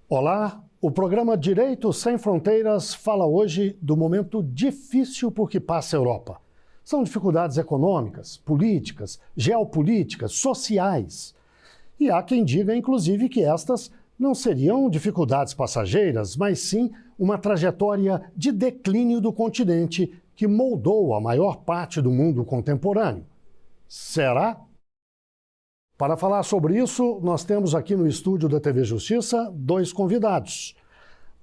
Olá, o programa Direito Sem Fronteiras fala hoje do momento difícil por que passa a Europa. São dificuldades econômicas, políticas, geopolíticas, sociais. E há quem diga, inclusive, que estas não seriam dificuldades passageiras, mas sim uma trajetória de declínio do continente que moldou a maior parte do mundo contemporâneo. Será? Para falar sobre isso, nós temos aqui no estúdio da TV Justiça dois convidados.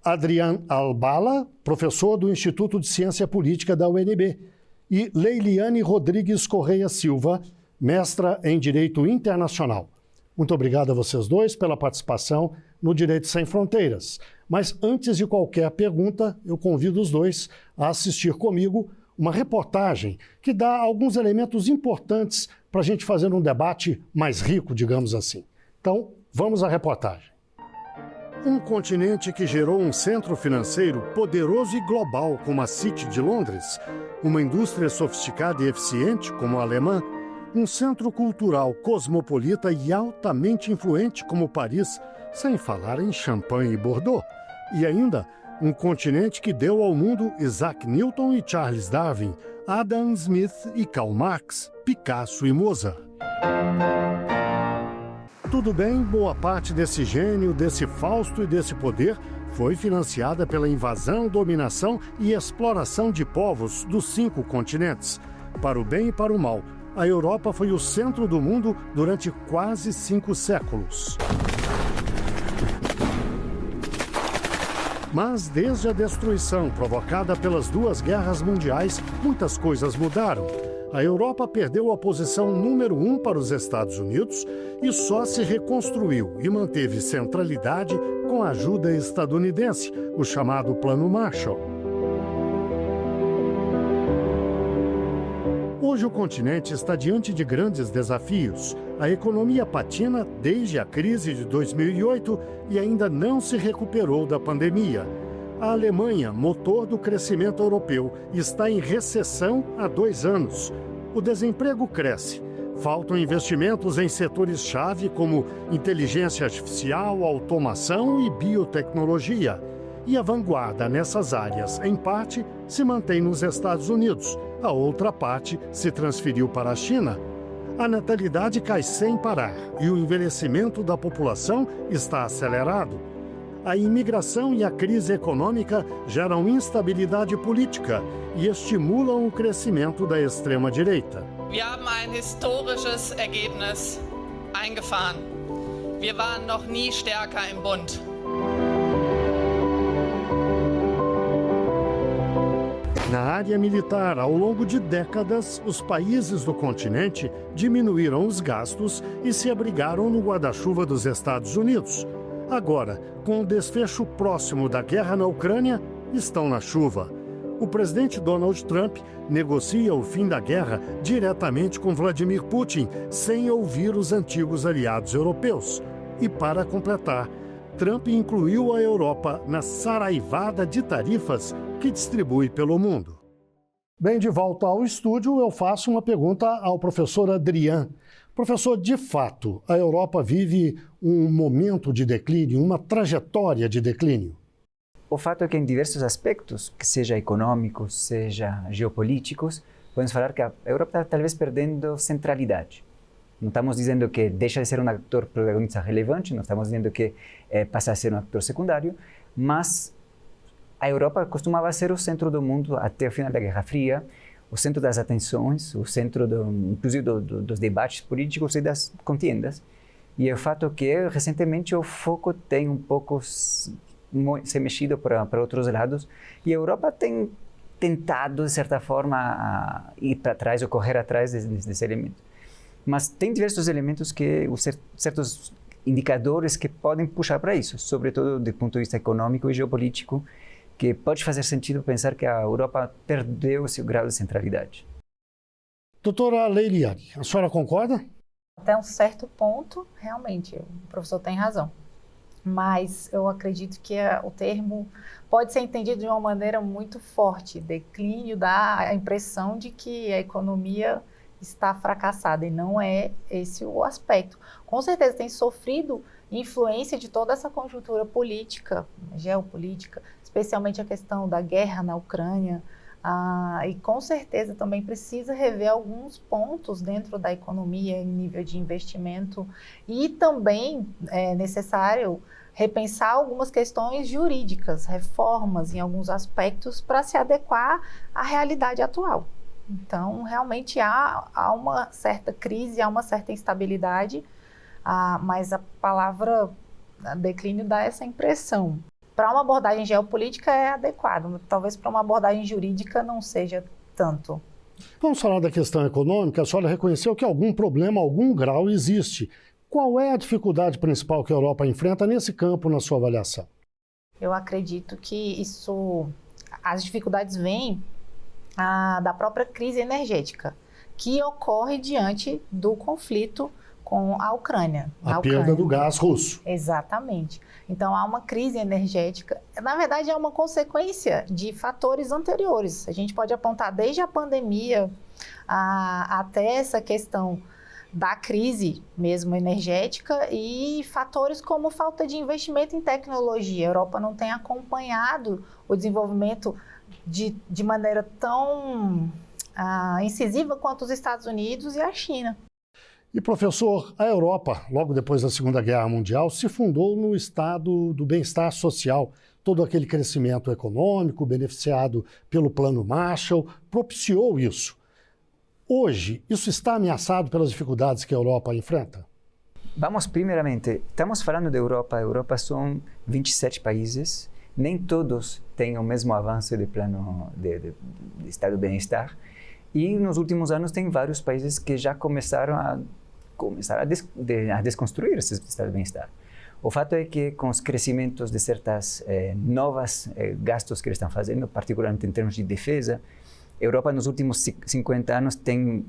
Adrian Albala, professor do Instituto de Ciência Política da UNB, e Leiliane Rodrigues Correia Silva, mestra em Direito Internacional. Muito obrigado a vocês dois pela participação no Direito Sem Fronteiras. Mas antes de qualquer pergunta, eu convido os dois a assistir comigo uma reportagem que dá alguns elementos importantes para a gente fazer um debate mais rico, digamos assim. Então, vamos à reportagem. Um continente que gerou um centro financeiro poderoso e global como a City de Londres, uma indústria sofisticada e eficiente como a alemã, um centro cultural cosmopolita e altamente influente como Paris, sem falar em Champagne e Bordeaux, e ainda um continente que deu ao mundo Isaac Newton e Charles Darwin, Adam Smith e Karl Marx, Picasso e Mozart. Tudo bem, boa parte desse gênio, desse Fausto e desse poder foi financiada pela invasão, dominação e exploração de povos dos 5 continentes. Para o bem e para o mal, a Europa foi o centro do mundo durante quase 5 séculos. Mas desde a destruição provocada pelas 2 guerras mundiais, muitas coisas mudaram. A Europa perdeu a posição número 1 para os Estados Unidos e só se reconstruiu e manteve centralidade com a ajuda estadunidense, o chamado Plano Marshall. Hoje o continente está diante de grandes desafios. A economia patina desde a crise de 2008 e ainda não se recuperou da pandemia. A Alemanha, motor do crescimento europeu, está em recessão há 2 anos. O desemprego cresce. Faltam investimentos em setores-chave como inteligência artificial, automação e biotecnologia. E a vanguarda nessas áreas, em parte, se mantém nos Estados Unidos. A outra parte se transferiu para a China. A natalidade cai sem parar e o envelhecimento da população está acelerado. A imigração e a crise econômica geram instabilidade política e estimulam o crescimento da extrema-direita. Wir haben ein historisches Ergebnis eingefahren. Wir waren noch nie stärker im Bund. Na área militar, ao longo de décadas, os países do continente diminuíram os gastos e se abrigaram no guarda-chuva dos Estados Unidos. Agora, com o desfecho próximo da guerra na Ucrânia, estão na chuva. O presidente Donald Trump negocia o fim da guerra diretamente com Vladimir Putin, sem ouvir os antigos aliados europeus. E para completar, Trump incluiu a Europa na saraivada de tarifas que distribui pelo mundo. Bem, de volta ao estúdio, eu faço uma pergunta ao professor Adrian. Professor, de fato, a Europa vive um momento de declínio, uma trajetória de declínio? O fato é que em diversos aspectos, que seja econômicos, seja geopolíticos, podemos falar que a Europa está talvez perdendo centralidade. Não estamos dizendo que deixa de ser um ator protagonista relevante, não estamos dizendo que passa a ser um ator secundário, mas a Europa costumava ser o centro do mundo até o final da Guerra Fria, o centro das atenções, o centro, inclusive, dos debates políticos e das contendas. E o fato é que, recentemente, o foco tem um pouco se mexido para outros lados e a Europa tem tentado, de certa forma, ir para trás ou correr atrás desse elemento. Mas tem diversos elementos certos indicadores que podem puxar para isso, sobretudo do ponto de vista econômico e geopolítico, que pode fazer sentido pensar que a Europa perdeu o seu grau de centralidade. Doutora Leiliane, a senhora concorda? Até um certo ponto, realmente, o professor tem razão. Mas eu acredito que o termo pode ser entendido de uma maneira muito forte. Declínio dá a impressão de que a economia está fracassada, e não é esse o aspecto. Com certeza tem sofrido influência de toda essa conjuntura política, geopolítica, especialmente a questão da guerra na Ucrânia, e com certeza também precisa rever alguns pontos dentro da economia em nível de investimento, e também é necessário repensar algumas questões jurídicas, reformas em alguns aspectos para se adequar à realidade atual. Então, realmente há uma certa crise, há uma certa instabilidade, mas a palavra declínio dá essa impressão. Para uma abordagem geopolítica é adequado, talvez para uma abordagem jurídica não seja tanto. Vamos falar da questão econômica. A senhora reconheceu que algum problema, algum grau existe. Qual é a dificuldade principal que a Europa enfrenta nesse campo, na sua avaliação? Eu acredito que as dificuldades vêm da própria crise energética, que ocorre diante do conflito com a Ucrânia. A perda do gás russo. Exatamente. Então, há uma crise energética. Na verdade, é uma consequência de fatores anteriores. A gente pode apontar desde a pandemia até essa questão da crise mesmo energética e fatores como falta de investimento em tecnologia. A Europa não tem acompanhado o desenvolvimento de maneira tão incisiva quanto os Estados Unidos e a China. E, professor, a Europa, logo depois da Segunda Guerra Mundial, se fundou no estado do bem-estar social. Todo aquele crescimento econômico beneficiado pelo Plano Marshall propiciou isso. Hoje, isso está ameaçado pelas dificuldades que a Europa enfrenta? Vamos, primeiramente, estamos falando da Europa. A Europa são 27 países. Nem todos têm o mesmo avanço de plano de estado do bem-estar. E nos últimos anos tem vários países que já começaram a desconstruir esse estado de bem-estar. O fato é que com os crescimentos de certas novas gastos que eles estão fazendo, particularmente em termos de defesa, a Europa nos últimos 50 anos tem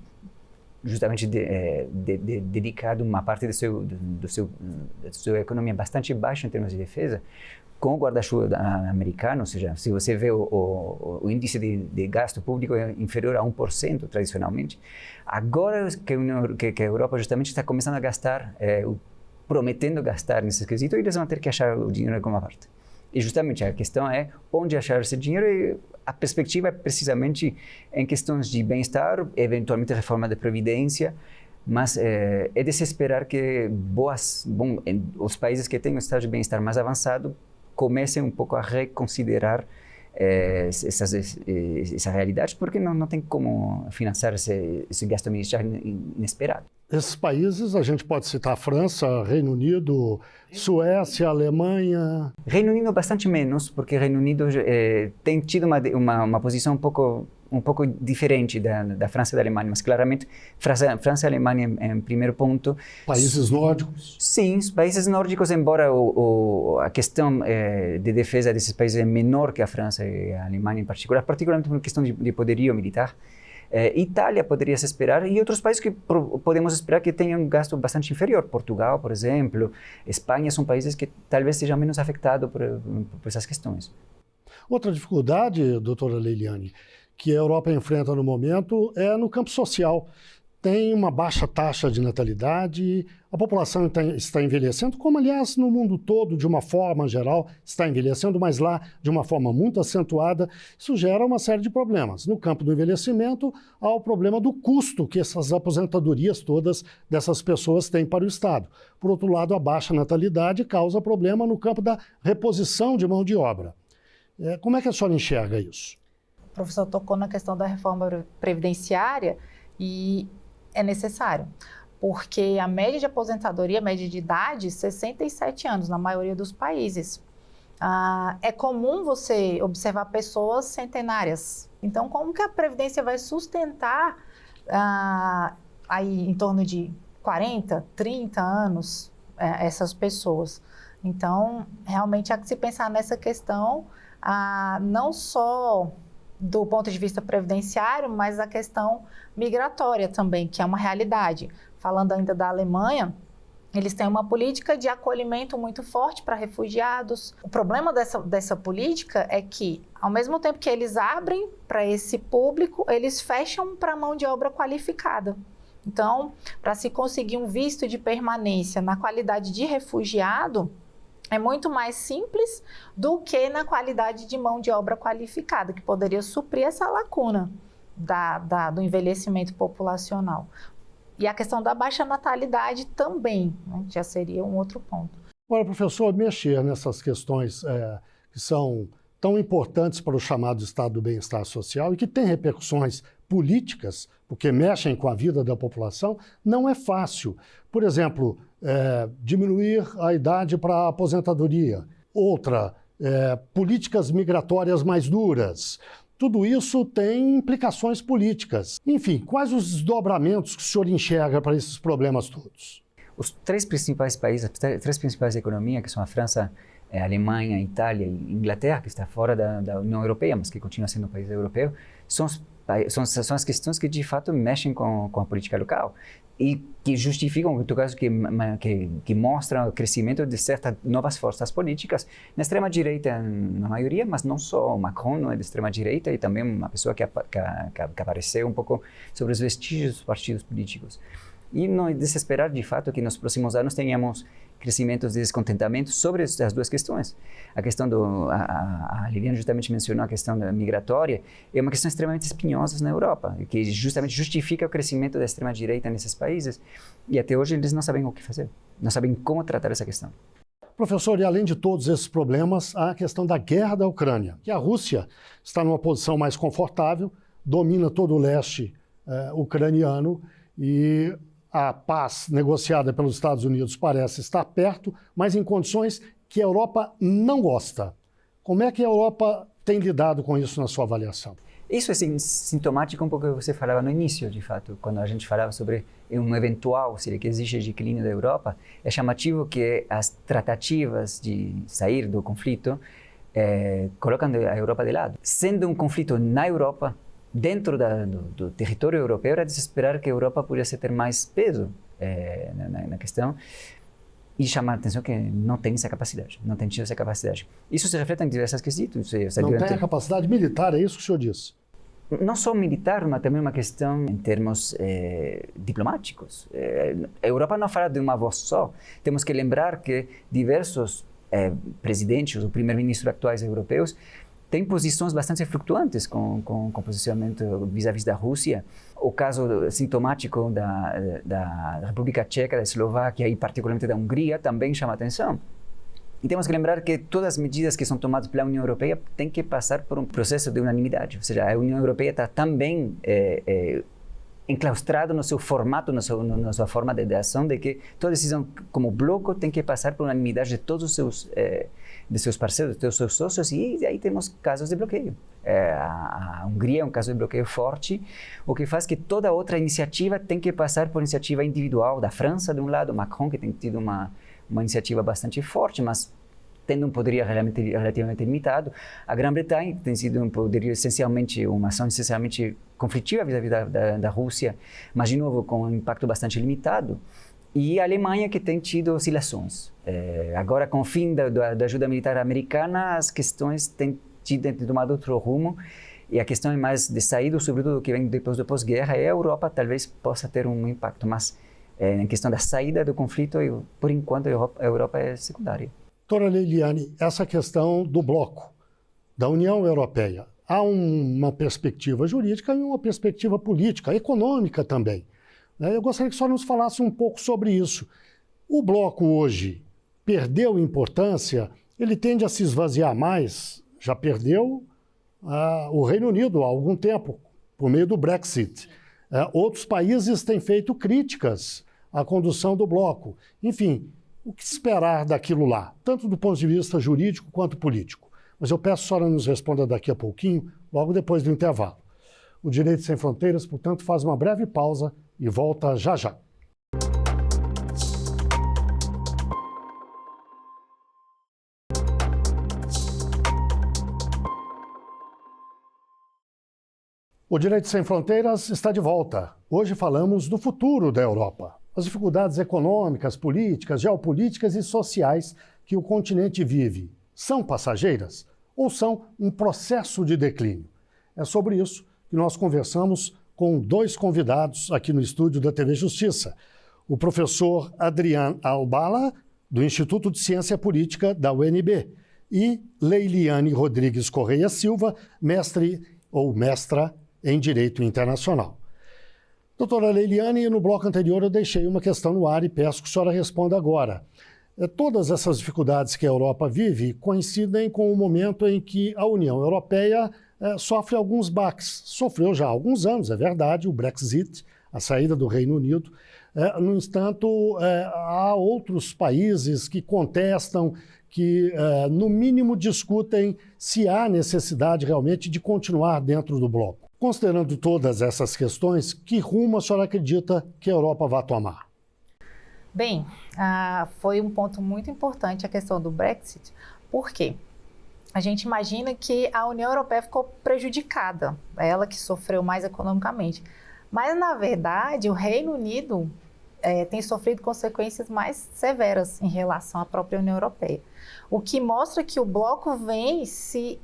justamente dedicado uma parte da sua economia bastante baixa em termos de defesa, com o guarda-chuva americano. Ou seja, se você vê o índice de gasto público é inferior a 1% tradicionalmente. Agora que a Europa justamente está começando a gastar, prometendo gastar nesse quesito, eles vão ter que achar o dinheiro em alguma parte. E justamente a questão é onde achar esse dinheiro, e a perspectiva é precisamente em questões de bem-estar, eventualmente reforma da previdência, mas é de se esperar que os países que têm um estado de bem-estar mais avançado comecem um pouco a reconsiderar essa realidade, porque não tem como financiar esse gasto militar inesperado. Esses países, a gente pode citar a França, Reino Unido, Suécia, Alemanha... Reino Unido bastante menos, porque Reino Unido tem tido uma posição um pouco diferente da França e da Alemanha, mas claramente França e Alemanha em primeiro ponto. Países nórdicos? Sim, países nórdicos, embora a questão de defesa desses países é menor que a França e a Alemanha em particular, particularmente por questão de poderio militar. Itália poderia se esperar, e outros países que podemos esperar que tenham um gasto bastante inferior. Portugal, por exemplo, Espanha, são países que talvez sejam menos afetados por essas questões. Outra dificuldade, doutora Leiliane, que a Europa enfrenta no momento é no campo social. Tem uma baixa taxa de natalidade, a população está envelhecendo, como aliás no mundo todo, de uma forma geral, está envelhecendo, mas lá de uma forma muito acentuada. Isso gera uma série de problemas. No campo do envelhecimento, há o problema do custo que essas aposentadorias todas dessas pessoas têm para o Estado. Por outro lado, a baixa natalidade causa problema no campo da reposição de mão de obra. Como é que a senhora enxerga isso? O professor tocou na questão da reforma previdenciária e é necessário, porque a média de aposentadoria, a média de idade, 67 anos na maioria dos países. É comum você observar pessoas centenárias. Então, como que a Previdência vai sustentar aí em torno de 40, 30 anos essas pessoas? Então, realmente há que se pensar nessa questão, não só do ponto de vista previdenciário, mas a questão migratória também, que é uma realidade. Falando ainda da Alemanha, Eles têm uma política de acolhimento muito forte para refugiados. O problema dessa política é que, ao mesmo tempo que eles abrem para esse público, eles fecham para a mão de obra qualificada. Então, para se conseguir um visto de permanência na qualidade de refugiado, é muito mais simples do que na qualidade de mão de obra qualificada, que poderia suprir essa lacuna do envelhecimento populacional. E a questão da baixa natalidade também, né, já seria um outro ponto. Agora, professor, mexer nessas questões que são tão importantes para o chamado estado do bem-estar social e que têm repercussões políticas, porque mexem com a vida da população, não é fácil. Por exemplo, diminuir a idade para a aposentadoria. Outra, políticas migratórias mais duras. Tudo isso tem implicações políticas. Enfim, quais os desdobramentos que o senhor enxerga para esses problemas todos? Os três principais países, as três principais economias, que são a França, a Alemanha, a Itália e a Inglaterra, que está fora da União Europeia, mas que continua sendo um país europeu, são as questões que de fato mexem com a política local e que justificam, em todo caso, que mostram o crescimento de certas novas forças políticas na extrema-direita, na maioria, mas não só. O Macron não é de extrema-direita e também uma pessoa que apareceu um pouco sobre os vestígios dos partidos políticos. E não é desesperar, de fato, que nos próximos anos tenhamos crescimentos de descontentamento sobre as duas questões. A questão a Liliana justamente mencionou a questão migratória, é uma questão extremamente espinhosa na Europa, que justamente justifica o crescimento da extrema-direita nesses países, e até hoje eles não sabem o que fazer, não sabem como tratar essa questão. Professor, e além de todos esses problemas, há a questão da guerra da Ucrânia, que a Rússia está numa posição mais confortável, domina todo o leste ucraniano e a paz negociada pelos Estados Unidos parece estar perto, mas em condições que a Europa não gosta. Como é que a Europa tem lidado com isso na sua avaliação? Isso é sintomático um pouco do que você falava no início, de fato, quando a gente falava sobre um eventual, se ele que existe declínio da Europa. É chamativo que as tratativas de sair do conflito colocam a Europa de lado. Sendo um conflito na Europa, dentro do território europeu, era de se esperar que a Europa pudesse ter mais peso na questão e chamar a atenção que não tem essa capacidade, não tem tido essa capacidade. Isso se reflete em diversas questões. Não tem a capacidade militar, é isso que o senhor disse? Não só militar, mas também uma questão em termos diplomáticos. A Europa não fala de uma voz só. Temos que lembrar que diversos presidentes ou primeiro-ministros atuais europeus tem posições bastante flutuantes com posicionamento vis-à-vis da Rússia. O caso sintomático da República Tcheca, da Eslováquia e particularmente da Hungria também chama atenção. E temos que lembrar que todas as medidas que são tomadas pela União Europeia têm que passar por um processo de unanimidade. Ou seja, a União Europeia está também enclaustrado no seu formato, na sua forma de ação, de que toda decisão como bloco tem que passar por unanimidade de todos os seus parceiros, dos seus sócios, e aí temos casos de bloqueio. A Hungria é um caso de bloqueio forte, o que faz que toda outra iniciativa tem que passar por iniciativa individual da França, de um lado, Macron, que tem tido uma iniciativa bastante forte, mas tendo um poderio relativamente limitado. A Grã-Bretanha tem sido um poderio essencialmente, uma ação essencialmente conflitiva vis-à-vis da Rússia, mas de novo com um impacto bastante limitado. E a Alemanha, que tem tido oscilações. Agora, com o fim da ajuda militar americana, as questões têm tomado outro rumo, e a questão é mais de saída, sobretudo o que vem depois do pós-guerra, e a Europa talvez possa ter um impacto, mas em questão da saída do conflito, por enquanto, a Europa é secundária. Doutora Liliane, essa questão do bloco, da União Europeia, há uma perspectiva jurídica e uma perspectiva política, econômica também. Eu gostaria que a senhora nos falasse um pouco sobre isso. O bloco hoje perdeu importância, ele tende a se esvaziar mais, já perdeu o Reino Unido há algum tempo, por meio do Brexit. Outros países têm feito críticas à condução do bloco. Enfim, o que esperar daquilo lá, tanto do ponto de vista jurídico quanto político? Mas eu peço que a senhora nos responda daqui a pouquinho, logo depois do intervalo. O Direito Sem Fronteiras, portanto, faz uma breve pausa e volta já já. O Direito Sem Fronteiras está de volta. Hoje falamos do futuro da Europa. as dificuldades econômicas, políticas, geopolíticas e sociais que o continente vive são passageiras ou são um processo de declínio? É sobre isso que nós conversamos com dois convidados aqui no estúdio da TV Justiça. O professor Adrian Albala, do Instituto de Ciência Política da UNB, e Leiliane Rodrigues Correia Silva, mestre ou mestra em Direito Internacional. Doutora Leiliane, no bloco anterior eu deixei uma questão no ar e peço que a senhora responda agora. Todas essas dificuldades que a Europa vive coincidem com o momento em que a União Europeia sofre alguns baques. Sofreu já há alguns anos, é verdade, o Brexit, a saída do Reino Unido. No entanto, há outros países que contestam, que no mínimo discutem se há necessidade realmente de continuar dentro do bloco. Considerando todas essas questões, que rumo a senhora acredita que a Europa vai tomar? Bem, foi um ponto muito importante a questão do Brexit. Por quê? A gente imagina que a União Europeia ficou prejudicada, ela que sofreu mais economicamente. Mas, na verdade, o Reino Unido tem sofrido consequências mais severas em relação à própria União Europeia. O que mostra que o bloco vem se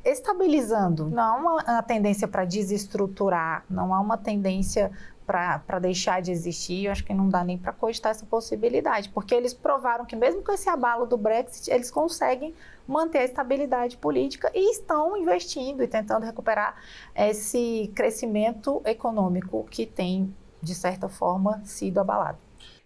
estabilizando. Não há uma tendência para desestruturar, não há uma tendência para deixar de existir. Eu acho que não dá nem para cogitar essa possibilidade, porque eles provaram que mesmo com esse abalo do Brexit, eles conseguem manter a estabilidade política e estão investindo e tentando recuperar esse crescimento econômico que tem, de certa forma, sido abalado.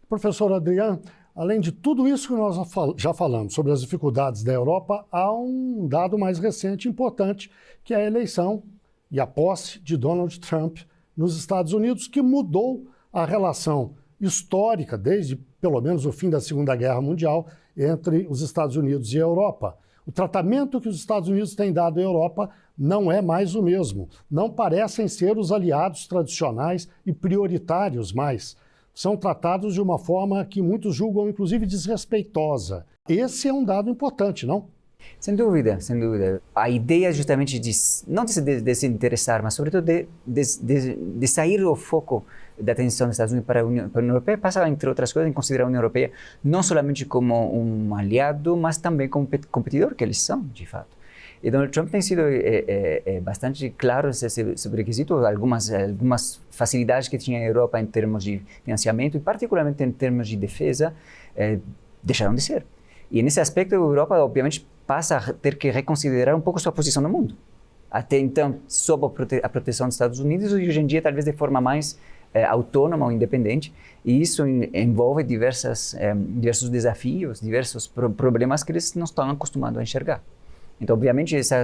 Professor Adrian, além de tudo isso que nós já falamos sobre as dificuldades da Europa, há um dado mais recente importante, que é a eleição e a posse de Donald Trump nos Estados Unidos, que mudou a relação histórica, desde pelo menos o fim da Segunda Guerra Mundial, entre os Estados Unidos e a Europa. O tratamento que os Estados Unidos têm dado à Europa não é mais o mesmo. Não parecem ser os aliados tradicionais e prioritários mais. São tratados de uma forma que muitos julgam, inclusive, desrespeitosa. Esse é um dado importante, não? Sem dúvida, sem dúvida. A ideia justamente não de se interessar, mas sobretudo de sair do foco da atenção dos Estados Unidos para a União Europeia, passa, entre outras coisas, em considerar a União Europeia não somente como um aliado, mas também como competidor, que eles são, de fato. E Donald Trump tem sido bastante claro sobre quesito, algumas facilidades que tinha a Europa em termos de financiamento e particularmente em termos de defesa, deixaram de ser. E nesse aspecto a Europa, obviamente, passa a ter que reconsiderar um pouco sua posição no mundo. Até então, sob a proteção dos Estados Unidos, e hoje em dia, talvez de forma mais autônoma ou independente, e isso envolve diversos desafios, diversos problemas que eles não estão acostumados a enxergar. Então, obviamente, isso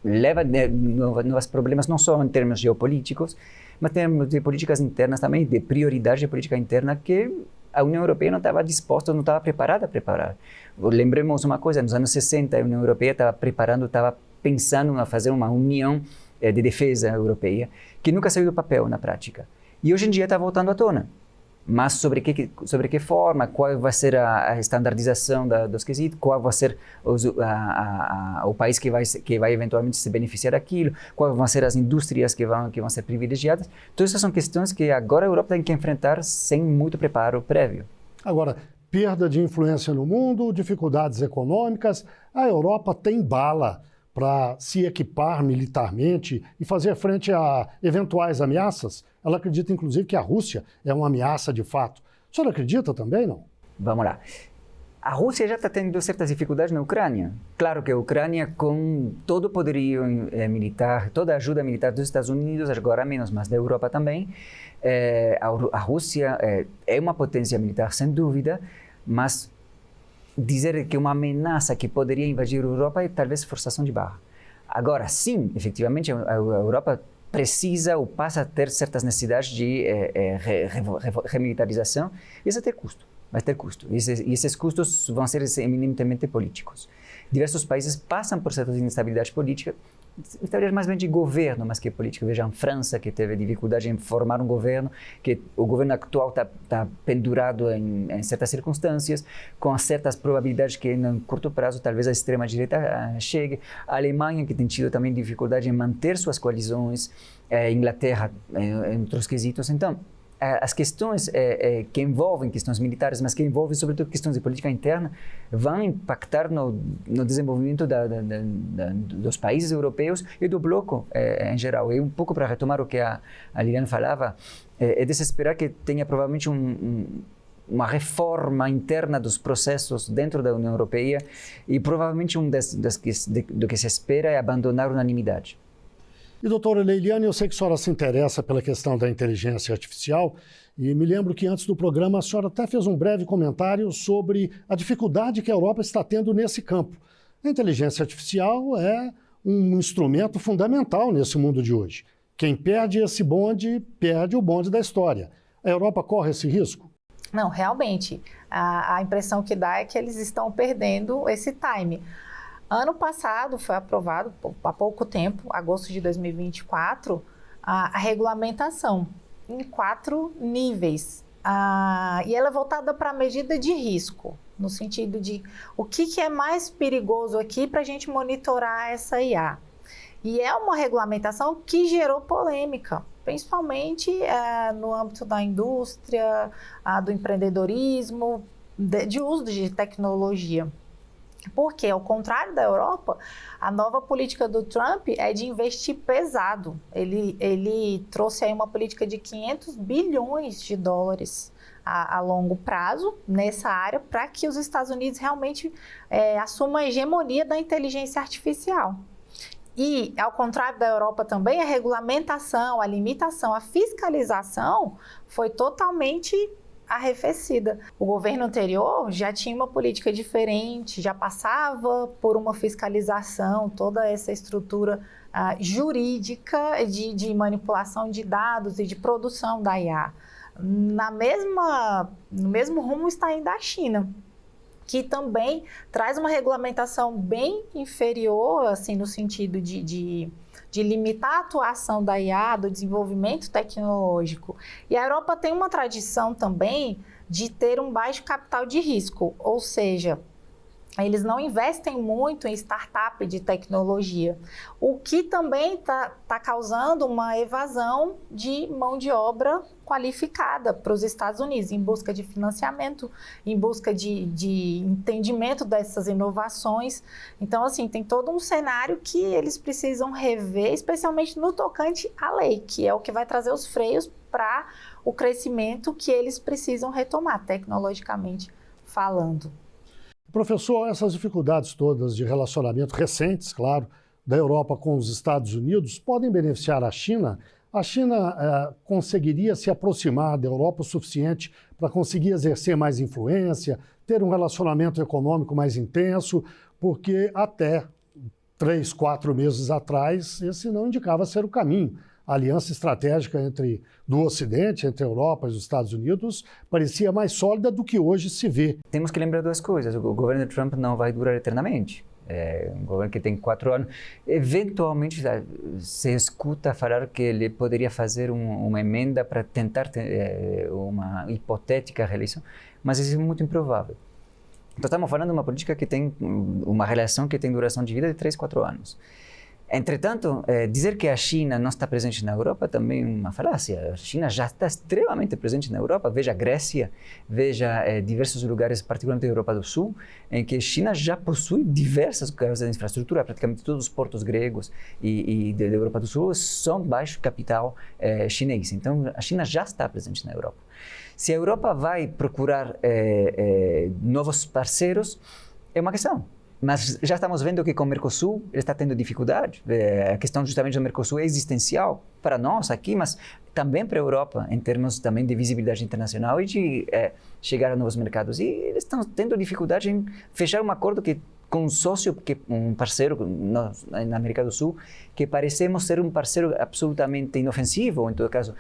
leva a novos problemas, não só em termos geopolíticos, mas em termos de políticas internas também, de prioridade de política interna que a União Europeia não estava disposta, não estava preparada a preparar. Lembremos uma coisa, nos anos 60, a União Europeia estava pensando em fazer uma união de defesa europeia, que nunca saiu do papel na prática. E hoje em dia está voltando à tona. Mas sobre que forma, qual vai ser a estandardização dos quesitos, qual vai ser o país que vai eventualmente se beneficiar daquilo, quais vão ser as indústrias que vão ser privilegiadas. Todas essas são questões que agora a Europa tem que enfrentar sem muito preparo prévio. Agora, perda de influência no mundo, dificuldades econômicas, a Europa tem bala para se equipar militarmente e fazer frente a eventuais ameaças? Ela acredita, inclusive, que a Rússia é uma ameaça de fato. A senhora acredita também, não? Vamos lá. A Rússia já está tendo certas dificuldades na Ucrânia. Claro que a Ucrânia, com todo o poderio militar, toda a ajuda militar dos Estados Unidos, agora menos, mas da Europa também, a Rússia é uma potência militar, sem dúvida, mas dizer que uma ameaça que poderia invadir a Europa é talvez forçação de barra. Agora, sim, efetivamente, a Europa precisa ou passa a ter certas necessidades de remilitarização, e isso vai ter custo. E esses custos vão ser eminentemente políticos. Diversos países passam por certas instabilidades políticas, instabilidade mais bem de governo, mas que política. Veja a França, que teve dificuldade em formar um governo, que o governo atual está pendurado em certas circunstâncias, com certas probabilidades que, no curto prazo, talvez a extrema-direita chegue. A Alemanha, que tem tido também dificuldade em manter suas coalizões, Inglaterra, em outros quesitos. Então, as questões que envolvem questões militares, mas que envolvem sobretudo questões de política interna, vão impactar no desenvolvimento dos países europeus e do bloco em geral. E um pouco para retomar o que a Liliane falava, é de se esperar que tenha provavelmente uma reforma interna dos processos dentro da União Europeia e provavelmente do que se espera é abandonar a unanimidade. E, doutora Liliane, eu sei que a senhora se interessa pela questão da inteligência artificial e me lembro que antes do programa a senhora até fez um breve comentário sobre a dificuldade que a Europa está tendo nesse campo. A inteligência artificial é um instrumento fundamental nesse mundo de hoje. Quem perde esse bonde, perde o bonde da história. A Europa corre esse risco? Não, realmente, a impressão que dá é que eles estão perdendo esse time. Ano passado foi aprovado, há pouco tempo, agosto de 2024, a regulamentação em 4 níveis. E ela é voltada para a medida de risco, no sentido de o que é mais perigoso aqui para a gente monitorar essa IA. E é uma regulamentação que gerou polêmica, principalmente no âmbito da indústria, do empreendedorismo, de uso de tecnologia. Porque, ao contrário da Europa, a nova política do Trump é de investir pesado. Ele trouxe aí uma política de 500 bilhões de dólares a longo prazo nessa área para que os Estados Unidos realmente assumam a hegemonia da inteligência artificial. E, ao contrário da Europa também, a regulamentação, a limitação, a fiscalização foi totalmente arrefecida. O governo anterior já tinha uma política diferente, já passava por uma fiscalização, toda essa estrutura jurídica de manipulação de dados e de produção da IA. No mesmo rumo está ainda a China, que também traz uma regulamentação bem inferior, assim, no sentido de limitar a atuação da IA, do desenvolvimento tecnológico. E a Europa tem uma tradição também de ter um baixo capital de risco, ou seja, eles não investem muito em startup de tecnologia, o que também está causando uma evasão de mão de obra qualificada para os Estados Unidos, em busca de financiamento, em busca de entendimento dessas inovações. Então, assim, tem todo um cenário que eles precisam rever, especialmente no tocante à lei, que é o que vai trazer os freios para o crescimento que eles precisam retomar, tecnologicamente falando. Professor, essas dificuldades todas de relacionamento recentes, claro, da Europa com os Estados Unidos, podem beneficiar a China? A China conseguiria se aproximar da Europa o suficiente para conseguir exercer mais influência, ter um relacionamento econômico mais intenso, porque até 3, 4 meses atrás esse não indicava ser o caminho. A aliança estratégica do Ocidente, entre a Europa e os Estados Unidos, parecia mais sólida do que hoje se vê. Temos que lembrar 2 coisas. O governo de Trump não vai durar eternamente. É um governo que tem 4 anos. Eventualmente se escuta falar que ele poderia fazer uma emenda para tentar ter uma hipotética reeleição, mas isso é muito improvável. Então estamos falando de uma política que tem uma relação que tem duração de vida de 3, 4 anos. Entretanto, dizer que a China não está presente na Europa também é uma falácia. A China já está extremamente presente na Europa. Veja a Grécia, veja diversos lugares, particularmente da Europa do Sul, em que a China já possui diversas casas de infraestrutura. Praticamente todos os portos gregos e da Europa do Sul são baixo capital chinês. Então, a China já está presente na Europa. Se a Europa vai procurar novos parceiros, é uma questão. Mas já estamos vendo que com o Mercosul ele está tendo dificuldade. A questão justamente do Mercosul é existencial para nós aqui, mas também para a Europa, em termos também de visibilidade internacional e de chegar a novos mercados. E eles estão tendo dificuldade em fechar um acordo com um sócio, um parceiro na América do Sul, que parecemos ser um parceiro absolutamente inofensivo, ou em todo caso,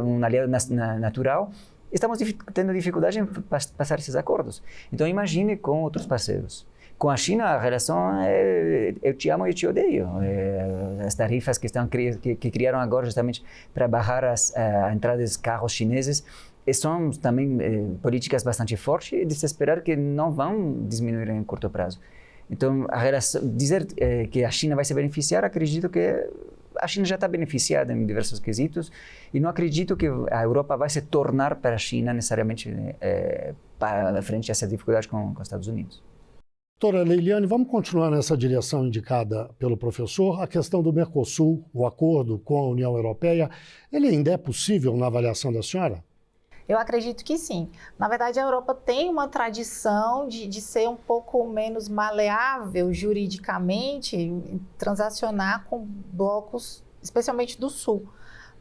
um aliado natural. Estamos tendo dificuldade em passar esses acordos. Então imagine com outros parceiros. Com a China, a relação é eu te amo e eu te odeio. As tarifas que criaram agora justamente para barrar a entrada dos carros chineses são também políticas bastante fortes e de se esperar que não vão diminuir em curto prazo. Então, dizer que a China vai se beneficiar, acredito que a China já está beneficiada em diversos quesitos e não acredito que a Europa vai se tornar para a China necessariamente para frente a essa dificuldade com os Estados Unidos. Doutora Leiliane, vamos continuar nessa direção indicada pelo professor. A questão do Mercosul, o acordo com a União Europeia, ele ainda é possível na avaliação da senhora? Eu acredito que sim. Na verdade, a Europa tem uma tradição de ser um pouco menos maleável juridicamente, transacionar com blocos, especialmente do Sul.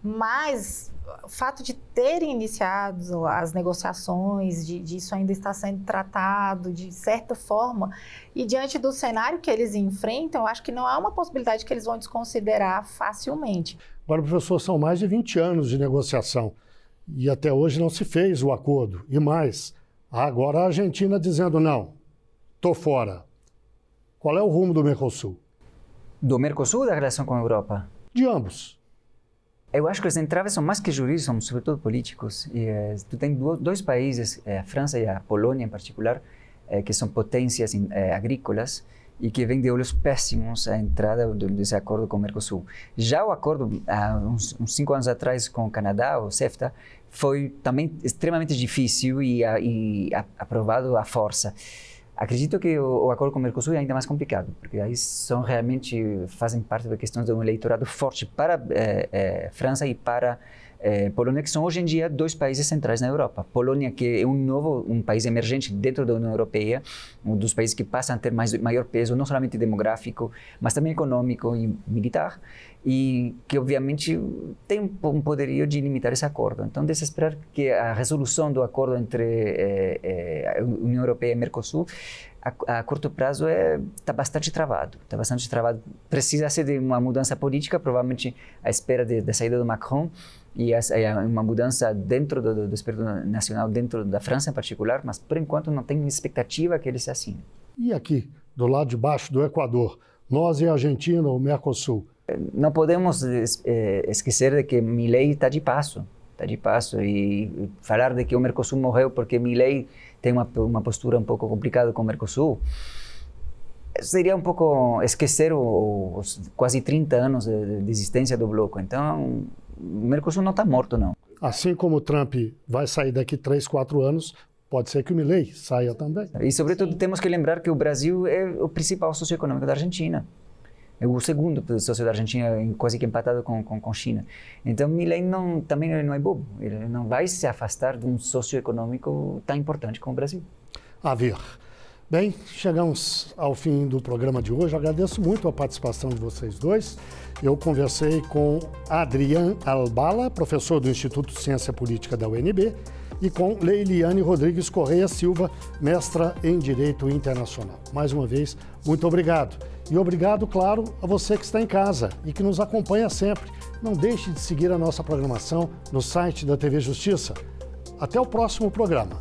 Mas o fato de terem iniciado as negociações, de isso ainda estar sendo tratado de certa forma, e diante do cenário que eles enfrentam, eu acho que não há uma possibilidade que eles vão desconsiderar facilmente. Agora, professor, são mais de 20 anos de negociação e até hoje não se fez o acordo. E mais, agora a Argentina dizendo não, estou fora. Qual é o rumo do Mercosul? Do Mercosul ou da relação com a Europa? De ambos. Eu acho que os entraves são mais que jurídicos, são sobretudo políticos. E tu tem dois países, a França e a Polônia em particular, que são potências agrícolas e que vêm de olhos péssimos a entrada desse acordo com o Mercosul. Já o acordo, há uns 5 anos atrás, com o Canadá, o CEFTA, foi também extremamente difícil e aprovado à força. Acredito que o acordo com o Mercosul é ainda mais complicado, porque aí fazem parte da questão de um eleitorado forte para a França e para Polônia, que são hoje em dia dois países centrais na Europa. Polônia, que é um país emergente dentro da União Europeia, um dos países que passam a ter maior peso, não somente demográfico, mas também econômico e militar, e que obviamente tem um poderio de limitar esse acordo. Então, deixa esperar que a resolução do acordo entre a União Europeia e Mercosul a curto prazo está bastante travado. Precisa-se de uma mudança política, provavelmente à espera da saída do Macron, e uma mudança dentro do espírito nacional, dentro da França em particular, mas por enquanto não tem expectativa que ele se assine. E aqui, do lado de baixo do Equador, nós e a Argentina, o Mercosul? Não podemos esquecer de que Milei está de passo, e falar de que o Mercosul morreu porque Milei tem uma postura um pouco complicada com o Mercosul seria um pouco esquecer os quase 30 anos de existência do bloco. Então, o Mercosul não está morto, não. Assim como o Trump vai sair daqui 3, 4 anos, pode ser que o Milei saia também. E, sobretudo, temos que lembrar que o Brasil é o principal socioeconômico da Argentina. É o segundo sócio da Argentina, quase que empatado com a China. Então, Milei também não é bobo. Ele não vai se afastar de um socioeconômico tão importante como o Brasil. A ver. Bem, chegamos ao fim do programa de hoje. Eu agradeço muito a participação de vocês dois. Eu conversei com Adrián Albala, professor do Instituto de Ciência Política da UNB, e com Leiliane Rodrigues Correia Silva, mestra em Direito Internacional. Mais uma vez, muito obrigado. E obrigado, claro, a você que está em casa e que nos acompanha sempre. Não deixe de seguir a nossa programação no site da TV Justiça. Até o próximo programa.